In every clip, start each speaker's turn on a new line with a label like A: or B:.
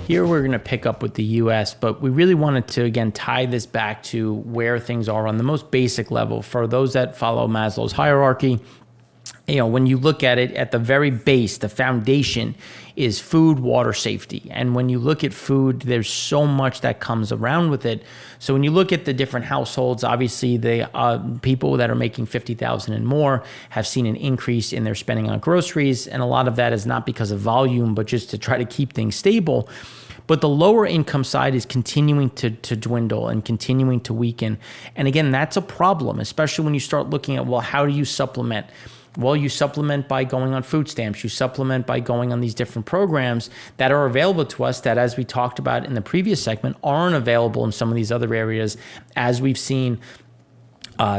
A: Here we're going to pick up with the US, but we really wanted to, again, tie this back to where things are on the most basic level. For those that follow Maslow's hierarchy, when you look at it at the very base, the foundation is food, water, safety. And when you look at food, there's so much that comes around with it. So when you look at the different households, obviously the people that are making $50,000 and more have seen an increase in their spending on groceries. And a lot of that is not because of volume, but just to try to keep things stable. But the lower income side is continuing to dwindle and continuing to weaken. And again, that's a problem, especially when you start looking at, well, how do you supplement? Well, you supplement by going on food stamps. You supplement by going on these different programs that are available to us that, as we talked about in the previous segment, aren't available in some of these other areas, as we've seen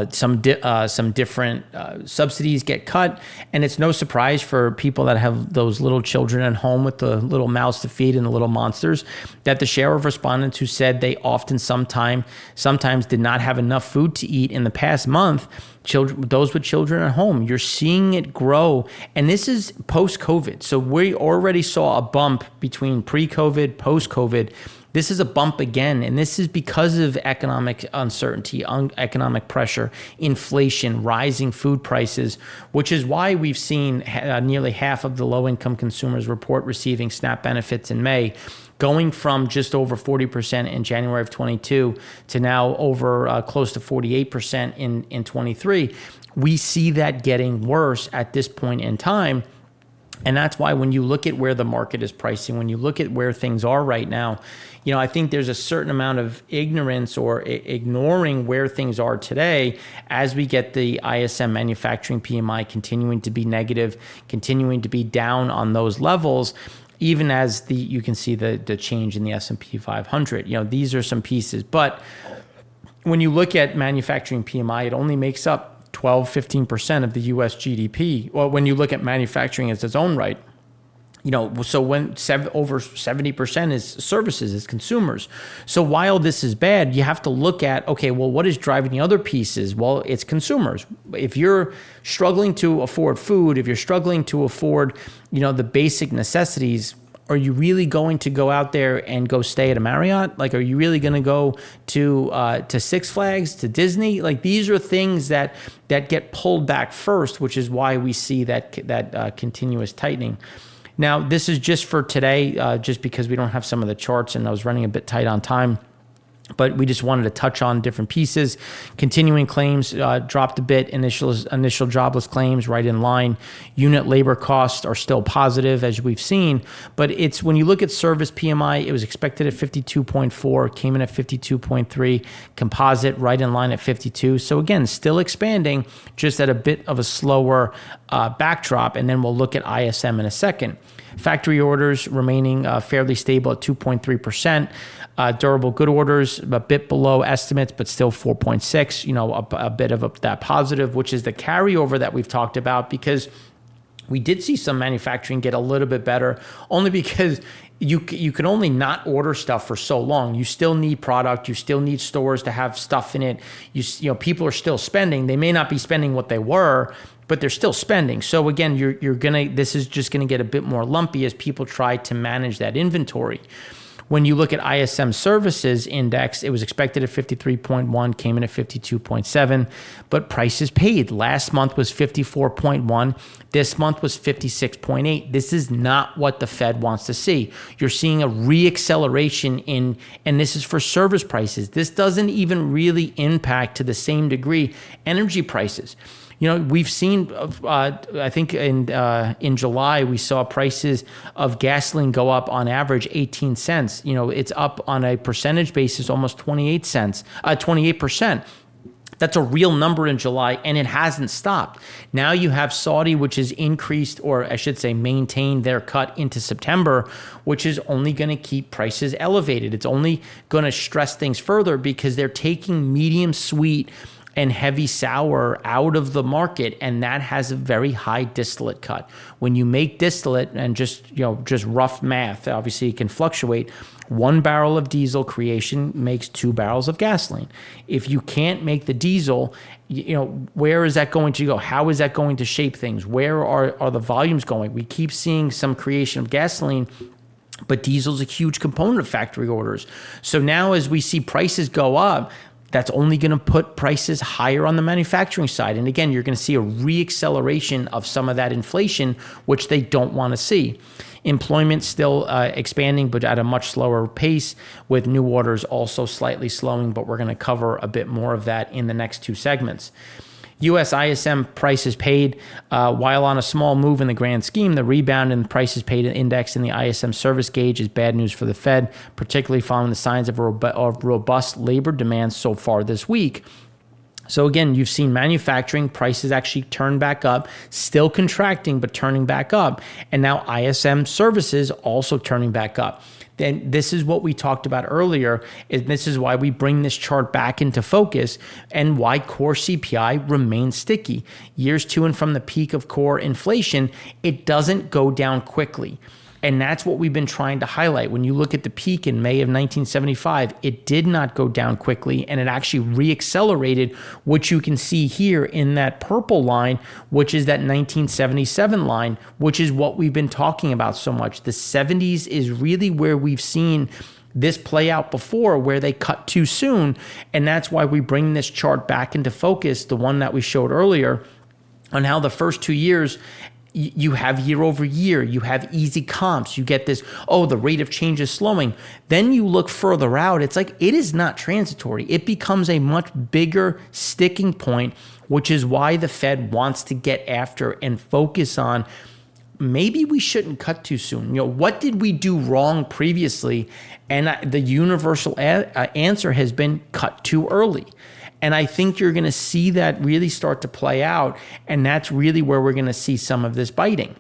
A: some different subsidies get cut. And it's no surprise for people that have those little children at home with the little mouths to feed and the little monsters that the share of respondents who said they often sometimes did not have enough food to eat in the past month, those with children at home, you're seeing it grow. And this is post-COVID. So we already saw a bump between pre-COVID, post-COVID. This is a bump again, and this is because of economic uncertainty, economic pressure, inflation, rising food prices, which is why we've seen nearly half of the low-income consumers report receiving SNAP benefits in May, going from just over 40% in January of 22 to now over close to 48% in 23. We see that getting worse at this point in time. And that's why when you look at where the market is pricing, when you look at where things are right now, I think there's a certain amount of ignorance or ignoring where things are today as we get the ISM manufacturing PMI continuing to be negative, continuing to be down on those levels, even as you can see the change in the S&P 500. These are some pieces. But when you look at manufacturing PMI, it only makes up 12-15% of the U.S. GDP. Well, when you look at manufacturing as its own right, so when over 70% is services, is consumers. So while this is bad, you have to look at, okay, well, what is driving the other pieces? Well, it's consumers. If you're struggling to afford food, if you're struggling to afford, the basic necessities, are you really going to go out there and go stay at a Marriott? Like, are you really going to go to Six Flags, to Disney? Like, these are things that get pulled back first, which is why we see that continuous tightening. Now, this is just for today, just because we don't have some of the charts and I was running a bit tight on time. But we just wanted to touch on different pieces. Continuing claims dropped a bit. Initial jobless claims right in line. Unit labor costs are still positive, as we've seen. But it's when you look at service PMI, it was expected at 52.4, came in at 52.3. Composite right in line at 52. So again, still expanding, just at a bit of a slower backdrop. And then we'll look at ISM in a second. Factory orders remaining fairly stable at 2.3%. Durable good orders a bit below estimates, but still 4.6. A bit of that positive, which is the carryover that we've talked about, because we did see some manufacturing get a little bit better, only because you can only not order stuff for so long. You still need product. You still need stores to have stuff in it. People are still spending. They may not be spending what they were, but they're still spending. So again, this is just gonna get a bit more lumpy as people try to manage that inventory. When you look at ISM services index, it was expected at 53.1, came in at 52.7, but prices paid last month was 54.1. This month was 56.8. This is not what the Fed wants to see. You're seeing a reacceleration and this is for service prices. This doesn't even really impact to the same degree energy prices. We've seen, I think in July, we saw prices of gasoline go up on average 18 cents. It's up on a percentage basis, almost 28%. That's a real number in July, and it hasn't stopped. Now you have Saudi, which has increased, or I should say maintained their cut into September, which is only going to keep prices elevated. It's only going to stress things further because they're taking medium sweet and heavy sour out of the market, and that has a very high distillate cut. When you make distillate, and just rough math, obviously it can fluctuate, 1 barrel of diesel creation makes 2 barrels of gasoline. If you can't make the diesel, where is that going to go? How is that going to shape things? Where are the volumes going? We keep seeing some creation of gasoline But diesel's a huge component of factory orders. So now as we see prices go up, that's only going to put prices higher on the manufacturing side. And again, you're going to see a reacceleration of some of that inflation, which they don't want to see. Employment still expanding, but at a much slower pace, with new orders also slightly slowing, but we're going to cover a bit more of that in the next two segments. U.S. ISM prices paid, while on a small move in the grand scheme, the rebound in prices paid index in the ISM service gauge is bad news for the Fed, particularly following the signs of robust labor demand so far this week. So again, you've seen manufacturing prices actually turn back up, still contracting, but turning back up. And now ISM services also turning back up. Then this is what we talked about earlier, and this is why we bring this chart back into focus and why core CPI remains sticky. Years to and from the peak of core inflation, it doesn't go down quickly. And that's what we've been trying to highlight. When you look at the peak in May of 1975, it did not go down quickly, and it actually reaccelerated, which you can see here in that purple line, which is that 1977 line, which is what we've been talking about so much. The 70s is really where we've seen this play out before, where they cut too soon. And that's why we bring this chart back into focus, the one that we showed earlier, on how the first 2 years, you have year over year, you have easy comps, you get this, oh, the rate of change is slowing. Then you look further out, it's like it is not transitory. It becomes a much bigger sticking point, which is why the Fed wants to get after and focus on maybe we shouldn't cut too soon. What did we do wrong previously? And the universal answer has been cut too early. And I think you're going to see that really start to play out. And that's really where we're going to see some of this biting.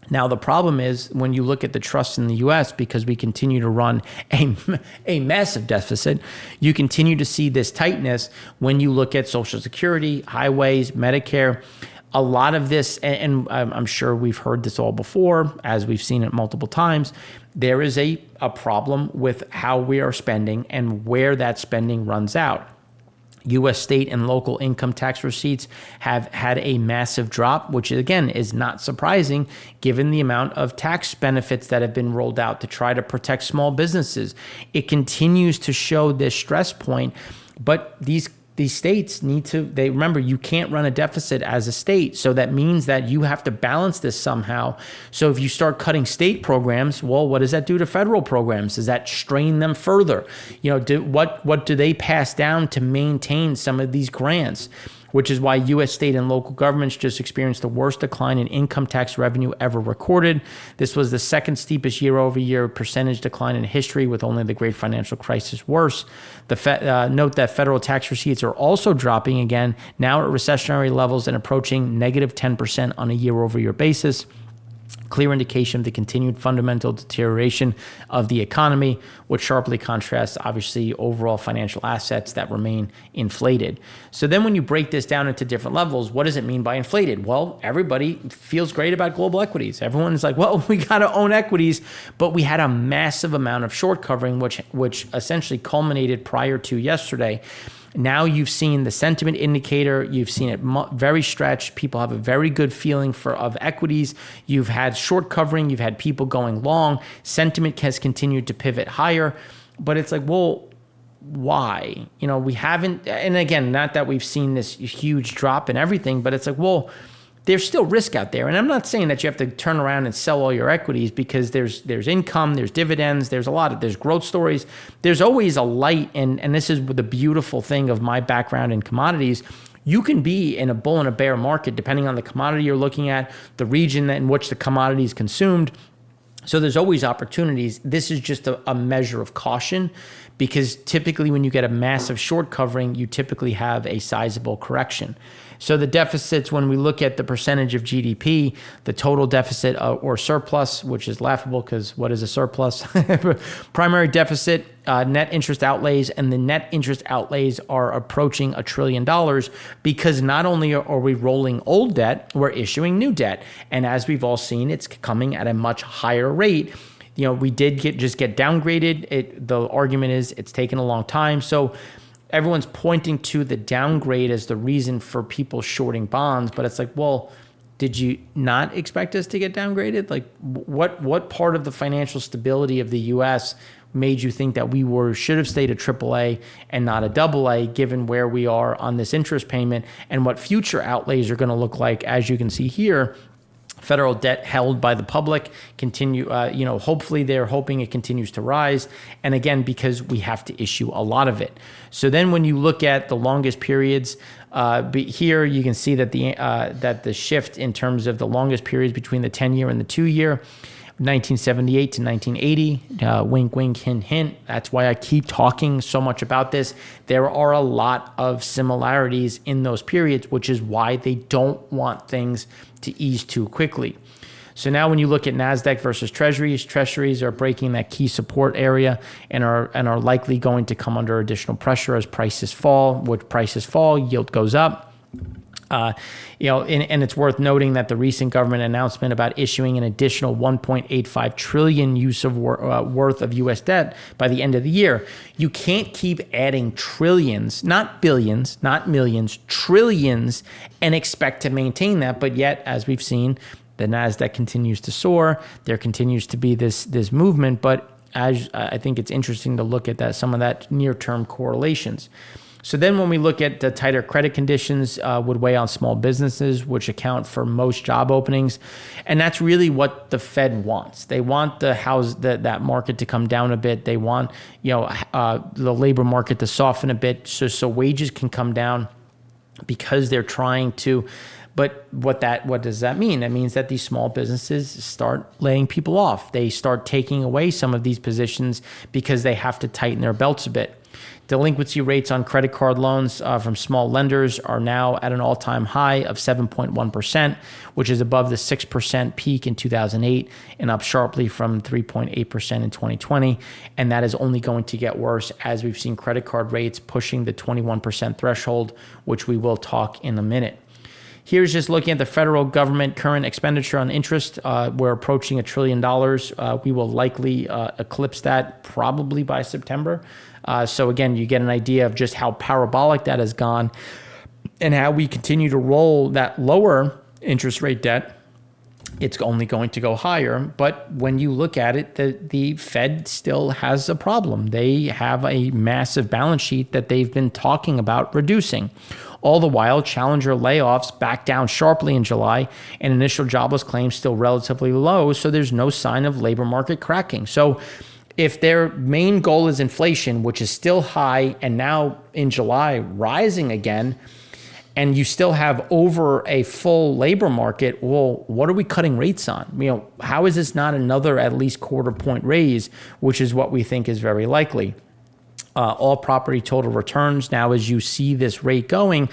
A: Now, the problem is when you look at the trust in the U.S., because we continue to run a massive deficit, you continue to see this tightness when you look at Social Security, highways, Medicare. A lot of this, and I'm sure we've heard this all before, as we've seen it multiple times, there is a problem with how we are spending and where that spending runs out. U.S. state and local income tax receipts have had a massive drop, which again is not surprising given the amount of tax benefits that have been rolled out to try to protect small businesses. It continues to show this stress point, but these states need to, remember, you can't run a deficit as a state. So that means that you have to balance this somehow. So if you start cutting state programs, well, what does that do to federal programs? Does that strain them further? What do they pass down to maintain some of these grants? Which is why U.S. state and local governments just experienced the worst decline in income tax revenue ever recorded. This was the second steepest year-over-year percentage decline in history, with only the great financial crisis worse. Note that federal tax receipts are also dropping again, now at recessionary levels and approaching negative 10% on a year-over-year basis. Clear indication of the continued fundamental deterioration of the economy, which sharply contrasts, obviously, overall financial assets that remain inflated. So then when you break this down into different levels, what does it mean by inflated? Well, everybody feels great about global equities. Everyone's like, well, we got to own equities, but we had a massive amount of short covering, which essentially culminated prior to yesterday. Now you've seen the sentiment indicator. You've seen it very stretched. People have a very good feeling of equities. You've had short covering. You've had people going long. Sentiment has continued to pivot higher. But it's like, well, why? We haven't, and again, not that we've seen this huge drop in everything, but it's like, well, there's still risk out there. And I'm not saying that you have to turn around and sell all your equities, because there's income, there's dividends, there's growth stories. There's always a light. And this is the beautiful thing of my background in commodities. You can be in a bull and a bear market, depending on the commodity you're looking at, the region in which the commodity is consumed. So there's always opportunities. This is just a measure of caution, because typically when you get a massive short covering, you typically have a sizable correction. So the deficits, when we look at the percentage of GDP, the total deficit or surplus, which is laughable because what is a surplus? Primary deficit, net interest outlays, and the net interest outlays are approaching $1 trillion, because not only are we rolling old debt, we're issuing new debt. And as we've all seen, it's coming at a much higher rate. We did just get downgraded. The argument is it's taken a long time. So everyone's pointing to the downgrade as the reason for people shorting bonds, but it's like, well, did you not expect us to get downgraded? Like what part of the financial stability of the U.S. made you think that we should have stayed a AAA and not a AA, given where we are on this interest payment and what future outlays are going to look like? As you can see here, federal debt held by the public continue, hopefully they're hoping it continues to rise. And again, because we have to issue a lot of it. So then when you look at the longest periods, here you can see that the shift in terms of the longest periods between the 10-year and the 2-year, 1978 to 1980, wink, wink, hint, hint. That's why I keep talking so much about this. There are a lot of similarities in those periods, which is why they don't want things to ease too quickly. So now when you look at NASDAQ versus treasuries are breaking that key support area and are likely going to come under additional pressure as prices fall. With prices fall, yield goes up. And it's worth noting that the recent government announcement about issuing an additional 1.85 trillion worth of U.S. debt by the end of the year. You can't keep adding trillions, not billions, not millions, trillions, and expect to maintain that. But yet, as we've seen, the NASDAQ continues to soar. There continues to be this movement. But as I think it's interesting to look at some of that near-term correlations. So then when we look at the tighter credit conditions would weigh on small businesses, which account for most job openings. And that's really what the Fed wants. They want that market to come down a bit. They want the labor market to soften a bit so wages can come down because they're trying to. But what does that mean? That means that these small businesses start laying people off. They start taking away some of these positions because they have to tighten their belts a bit. Delinquency rates on credit card loans from small lenders are now at an all-time high of 7.1%, which is above the 6% peak in 2008 and up sharply from 3.8% in 2020. And that is only going to get worse as we've seen credit card rates pushing the 21% threshold, which we will talk in a minute. Here's just looking at the federal government current expenditure on interest. We're approaching $1 trillion. We will likely eclipse that probably by September. So again, you get an idea of just how parabolic that has gone and how we continue to roll that lower interest rate debt. It's only going to go higher. But when you look at it, the Fed still has a problem. They have a massive balance sheet that they've been talking about reducing. All the while, challenger layoffs back down sharply in July and initial jobless claims still relatively low. So there's no sign of labor market cracking. So if their main goal is inflation, which is still high and now in July rising again, and you still have over a full labor market, well, what are we cutting rates on? How is this not another at least quarter point raise, which is what we think is very likely? All property total returns. Now, as you see this rate going,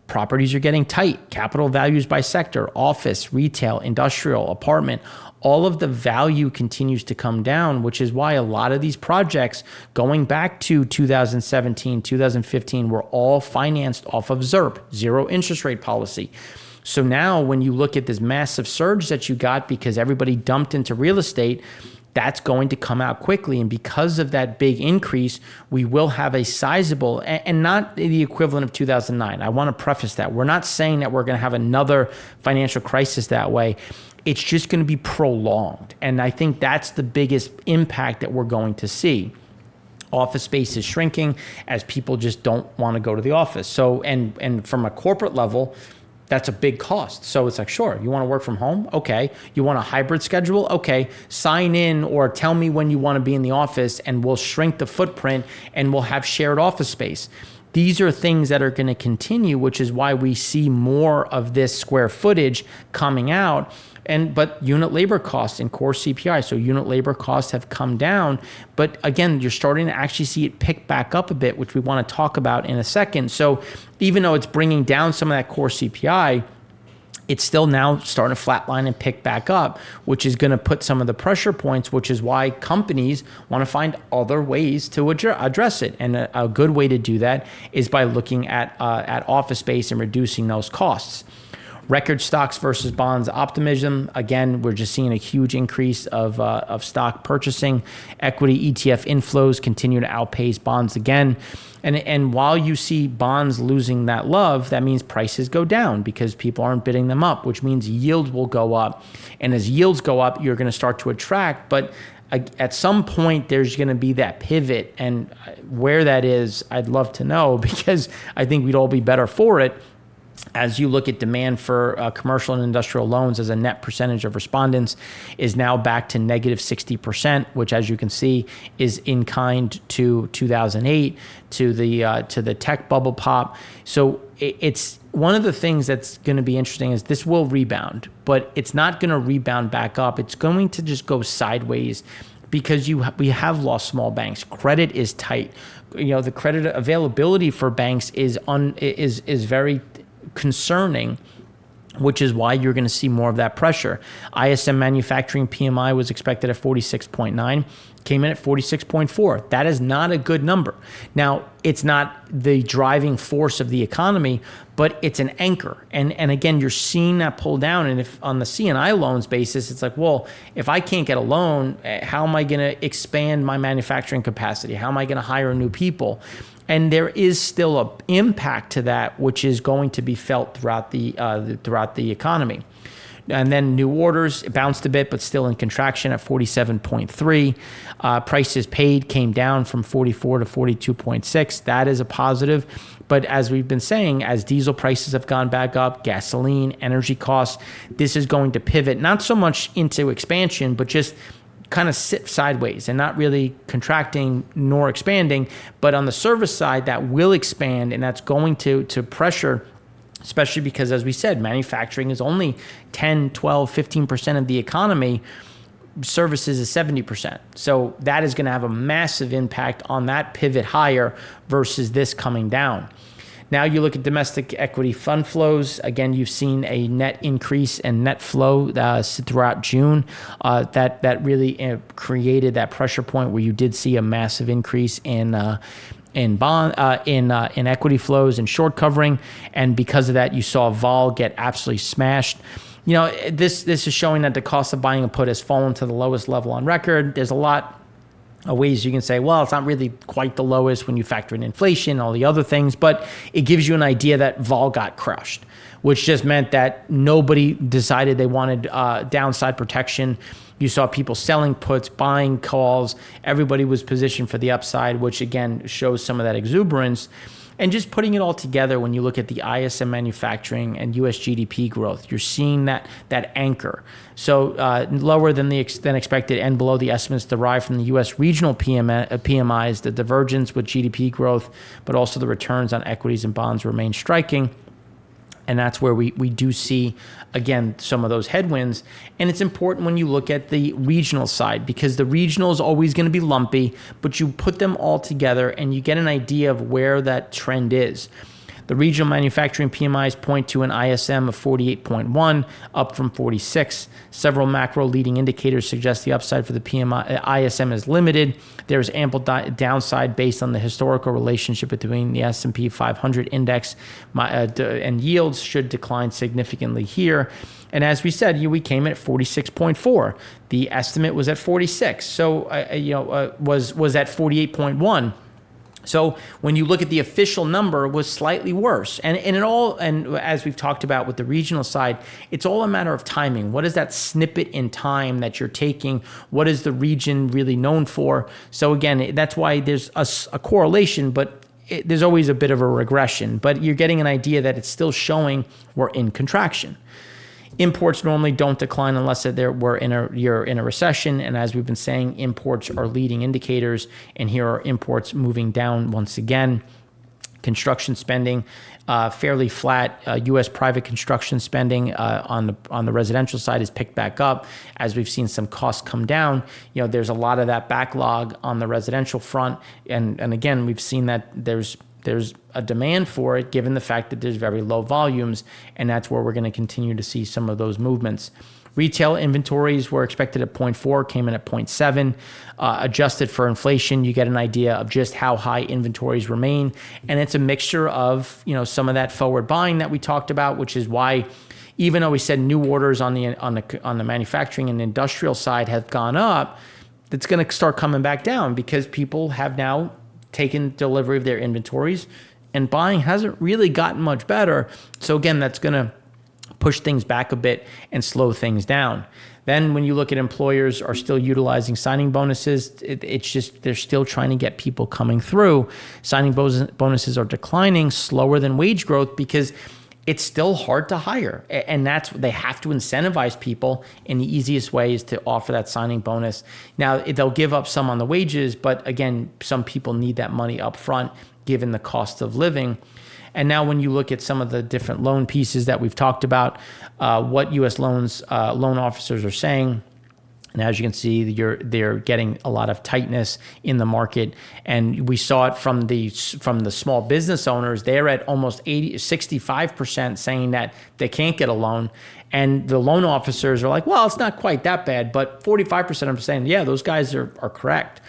A: properties are getting tight. Capital values by sector, office, retail, industrial, apartment, all of the value continues to come down, which is why a lot of these projects going back to 2017, 2015 were all financed off of ZIRP, zero interest rate policy. So now when you look at this massive surge that you got because everybody dumped into real estate, that's going to come out quickly. And because of that big increase, we will have a sizable, and not the equivalent of 2009. I want to preface that. We're not saying that we're going to have another financial crisis that way. It's just going to be prolonged. And I think that's the biggest impact that we're going to see. Office space is shrinking as people just don't want to go to the office. So, and from a corporate level, that's a big cost. So it's like, sure, you want to work from home? Okay. You want a hybrid schedule? Okay. Sign in or tell me when you want to be in the office and we'll shrink the footprint and we'll have shared office space. These are things that are going to continue, which is why we see more of this square footage coming out. But unit labor costs and core CPI, so unit labor costs have come down. But again, you're starting to actually see it pick back up a bit, which we want to talk about in a second. So even though it's bringing down some of that core CPI, it's still now starting to flatline and pick back up, which is going to put some of the pressure points, which is why companies want to find other ways to address it. And a good way to do that is by looking at office space and reducing those costs. Record stocks versus bonds optimism. Again, we're just seeing a huge increase of stock purchasing. Equity ETF inflows continue to outpace bonds again. And while you see bonds losing that love, that means prices go down because people aren't bidding them up, which means yield will go up. And as yields go up, you're going to start to attract. But at some point, there's going to be that pivot. And where that is, I'd love to know, because I think we'd all be better for it. As you look at demand for commercial and industrial loans as a net percentage of respondents is now back to negative 60%, which, as you can see, is in kind to 2008, to the tech bubble pop. So it's one of the things that's going to be interesting is this will rebound, but it's not going to rebound back up. It's going to just go sideways because we have lost small banks. Credit is tight. The credit availability for banks is very concerning, which is why you're going to see more of that pressure. ISM manufacturing PMI was expected at 46.9, came in at 46.4. That is not a good number. Now, it's not the driving force of the economy, but it's an anchor. And again, you're seeing that pull down. And if on the C&I loans basis, it's like, well, if I can't get a loan, how am I going to expand my manufacturing capacity? How am I going to hire new people? And there is still an impact to that, which is going to be felt throughout the economy. And then new orders, it bounced a bit, but still in contraction at 47.3. Prices paid came down from 44 to 42.6. That is a positive. But as we've been saying, as diesel prices have gone back up, gasoline, energy costs, this is going to pivot not so much into expansion, but just kind of sit sideways and not really contracting nor expanding. But on the service side, that will expand, and that's going to pressure, especially because, as we said, manufacturing is only 10, 12, 15% of the economy. Services is 70%. So that is going to have a massive impact on that pivot higher versus this coming down. Now you look at domestic equity fund flows. Again, you've seen a net increase in net flow throughout June. That really created that pressure point where you did see a massive increase in equity flows and short covering, and because of that, you saw vol get absolutely smashed. This is showing that the cost of buying a put has fallen to the lowest level on record. There's a lot of ways you can say, well, it's not really quite the lowest when you factor in inflation, all the other things, but it gives you an idea that vol got crushed, which just meant that nobody decided they wanted downside protection. You saw people selling puts, buying calls. Everybody was positioned for the upside, which again shows some of that exuberance. And just putting it all together, when you look at the ISM manufacturing and U.S. GDP growth, you're seeing that anchor. So lower than expected and below the estimates derived from the U.S. regional PMIs, the divergence with GDP growth, but also the returns on equities and bonds remain striking. And that's where we do see, again, some of those headwinds. And it's important when you look at the regional side, because the regional is always going to be lumpy, but you put them all together and you get an idea of where that trend is. The regional manufacturing PMIs point to an ISM of 48.1, up from 46. Several macro leading indicators suggest the upside for the ISM is limited. There is ample downside based on the historical relationship between the S&P 500 index and yields should decline significantly here. And as we said, we came in at 46.4. The estimate was at 46. So, was at 48.1. So when you look at the official number, it was slightly worse. And as we've talked about with the regional side, it's all a matter of timing. What is that snippet in time that you're taking? What is the region really known for? So again, that's why there's a correlation, but there's always a bit of a regression. But you're getting an idea that it's still showing we're in contraction. Imports normally don't decline unless you're in a recession. And as we've been saying, imports are leading indicators. And here are imports moving down once again. Construction spending, fairly flat. U.S. private construction spending on the residential side is picked back up as we've seen some costs come down. There's a lot of that backlog on the residential front. And again, we've seen that there's a demand for it given the fact that there's very low volumes, and that's where we're going to continue to see some of those movements. Retail inventories were expected at 0.4, came in at 0.7. Adjusted for inflation, you get an idea of just how high inventories remain. And it's a mixture of, some of that forward buying that we talked about, which is why, even though we said new orders on the manufacturing and industrial side have gone up, it's going to start coming back down because people have now taken delivery of their inventories and buying hasn't really gotten much better. So again, that's going to push things back a bit and slow things down. Then when you look at employers are still utilizing signing bonuses, it's just they're still trying to get people coming through. Signing bonuses are declining slower than wage growth because it's still hard to hire. And they have to incentivize people. And the easiest way is to offer that signing bonus. Now, they'll give up some on the wages, but again, some people need that money up front given the cost of living. And now when you look at some of the different loan pieces that we've talked about, what U.S. loan officers are saying, and as you can see, they're getting a lot of tightness in the market. And we saw it from the small business owners. They're at almost 65% saying that they can't get a loan. And the loan officers are like, well, it's not quite that bad. But 45% are saying, yeah, those guys are correct.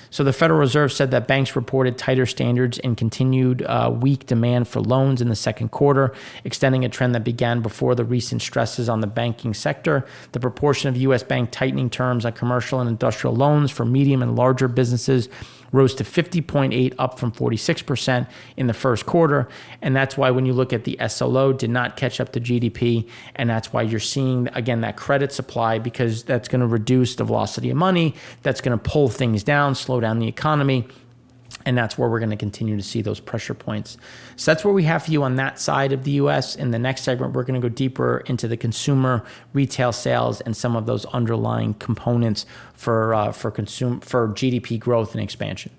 A: So the Federal Reserve said that banks reported tighter standards and continued weak demand for loans in the second quarter, extending a trend that began before the recent stresses on the banking sector. The proportion of U.S. bank tightening terms on commercial and industrial loans for medium and larger businesses rose to 50.8, up from 46% in the first quarter. And that's why when you look at the SLO, did not catch up to GDP. And that's why you're seeing, again, that credit supply, because that's going to reduce the velocity of money. That's going to pull things down, slow down the economy. And that's where we're going to continue to see those pressure points. So that's where we have for you on that side of the U.S. In the next segment, we're going to go deeper into the consumer retail sales and some of those underlying components for GDP growth and expansion.